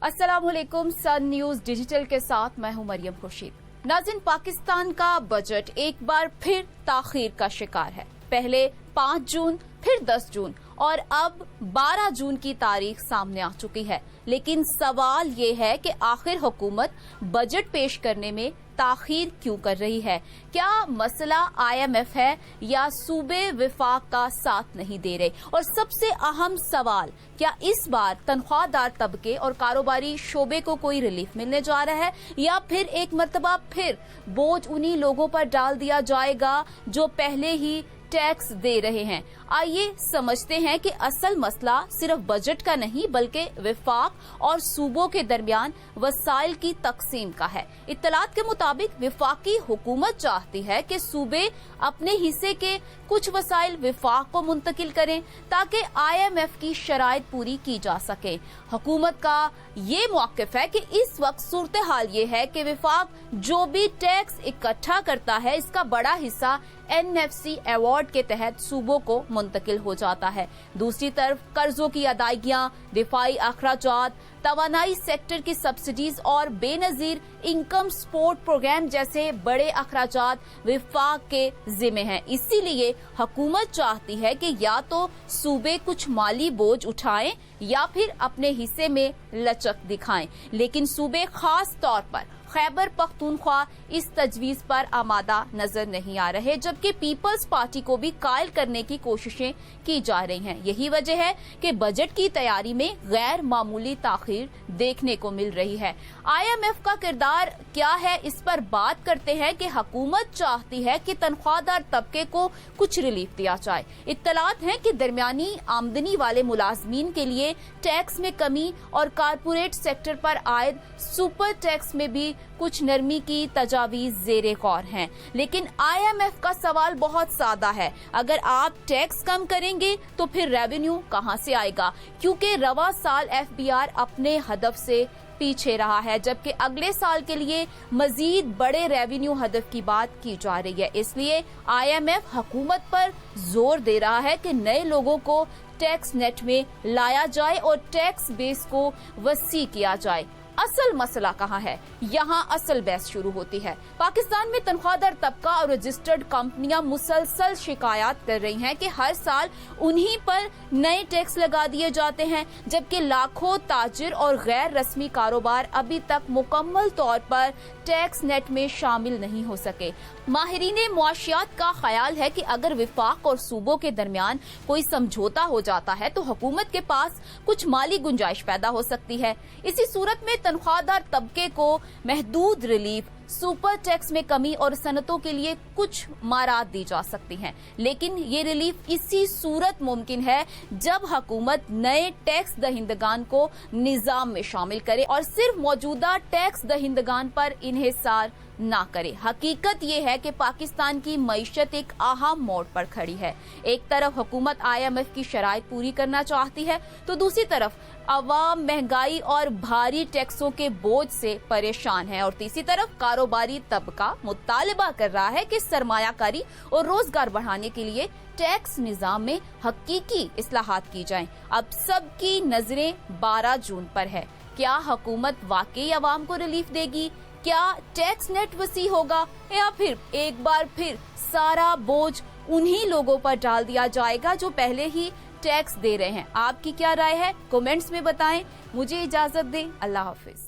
अस्सलामुअलैकुम। सन news digital के साथ मैं हूं मरियम खुर्शीद। नाज़रीन, पाकिस्तान का बजट एक बार फिर ताखीर का शिकार है। पहले 5 जून, फिर 10 जून और अब 12 जून की तारीख सामने आ चुकी है। लेकिन सवाल ये है कि आखिर हुकूमत बजट पेश करने में ताखीर क्यों कर रही है? क्या मसला IMF है या सूबे विफाक का साथ नहीं दे रहे? और सबसे अहम सवाल, क्या इस बार तनख्वाहदार तबके और कारोबारी शोबे को कोई रिलीफ मिलने जा रहा है या फिर एक मर्तबा फिर बोझ उन्हीं लोगों पर डाल दिया जाएगा जो पहले ही टैक्स दे रहे हैं? आइए समझते हैं कि असल मसला सिर्फ बजट का नहीं बल्कि विफाक और सूबों के दरमियान वसाइल की तकसीम का है। इत्तलात के मुताबिक विफाकी हुकूमत चाहती है कि सूबे अपने हिस्से के कुछ वसाइल विफाक को मुंतकिल करें ताकि IMF की शराइत पूरी की जा सके। हुकूमत का ये मौक़िफ़ है कि इस वक्त सूरत हाल ये है कि विफाक जो भी टैक्स इकट्ठा करता है इसका बड़ा हिस्सा NFC अवार्ड के तहत सूबों को मुंतकिल हो जाता है। दूसरी तरफ कर्जों की अदायगियां, दिफाई अखराजात, तवानाई सेक्टर की सब्सिडीज और बेनजीर इनकम सपोर्ट प्रोग्राम जैसे बड़े अखराजात विफाक के जिम्मे हैं। इसीलिए हुकूमत चाहती है कि या तो सूबे कुछ माली बोझ उठाएं या फिर अपने हिस्से में लचक दिखाएं। लेकिन सूबे खास तौर पर खैबर पख्तूनख्वा इस तजवीज पर आमादा नजर नहीं आ रहे, जबकि पीपल्स पार्टी को भी कायल करने की कोशिशें की जा रही हैं। यही वजह है कि बजट की तैयारी में गैर मामूली ताखीर देखने को मिल रही है। IMF का किरदार क्या है, इस पर बात करते हैं कि हुकूमत चाहती है कि तनख्वाहदार तबके को कुछ रिलीफ दिया जाए। इत्तलात हैं कि दरमियानी आमदनी वाले मुलाजमीन के लिए टैक्स में कमी और कारपोरेट सेक्टर पर आयद सुपर टैक्स में भी कुछ नरमी की तजावीज जेरे गौर हैं। लेकिन IMF का सवाल बहुत सादा है, अगर आप टैक्स कम करेंगे तो फिर रेवेन्यू कहां से आएगा? क्योंकि रवा साल FBR अपने हदफ से पीछे रहा है, जबकि अगले साल के लिए मजीद बड़े रेवेन्यू हदफ की बात की जा रही है। इसलिए IMF हुकूमत पर जोर दे रहा है कि नए लोगों को टैक्स नेट में लाया जाए और टैक्स बेस को वसी किया जाए। असल मसला कहाँ है? यहाँ असल बहस शुरू होती है। पाकिस्तान में तनख्वाहदार तबका और रजिस्टर्ड कंपनियां मुसलसल शिकायत कर रही हैं कि हर साल उन्हीं पर नए टैक्स लगा दिए जाते हैं, जबकि लाखों ताजिर और गैर रस्मी कारोबार अभी तक मुकम्मल तौर पर टैक्स नेट में शामिल नहीं हो सके। माहिरीने मुआशियात का ख्याल है कि अगर विफाक और सूबों के दरमियान कोई समझौता हो जाता है तो हुकूमत के पास कुछ माली गुंजाइश पैदा हो सकती है। इसी सूरत में तनख्वाहदार तबके को महदूद रिलीफ, सुपर टैक्स में कमी और सनतों के लिए कुछ मारात दी जा सकती हैं। लेकिन ये रिलीफ इसी सूरत मुमकिन है जब हुकूमत नए टैक्स दहिंदगान को निजाम में शामिल करे और सिर्फ मौजूदा टैक्स दहिंदगान पर इन्हिसार ना करे। हकीकत ये है कि पाकिस्तान की मईशत एक अहम मोड़ पर खड़ी है। एक तरफ हुकूमत IMF की शराइत पूरी करना चाहती है तो दूसरी तरफ अवाम महंगाई और भारी टैक्सों के बोझ से परेशान है और तीसरी तरफ कारोबारी तबका मुतालिबा कर रहा है कि सरमायाकारी और रोजगार बढ़ाने के लिए टैक्स निजाम में हकीकी इस्लाहात की जाएं। अब सबकी नजरें 12 जून पर है। क्या हुकूमत वाकई अवाम को रिलीफ देगी? क्या टैक्स नेट वसी होगा या फिर एक बार फिर सारा बोझ उन्हीं लोगों पर डाल दिया जाएगा जो पहले ही टैक्स दे रहे हैं? आपकी क्या राय है? कमेंट्स में बताएं। मुझे इजाजत दें। अल्लाह हाफिज।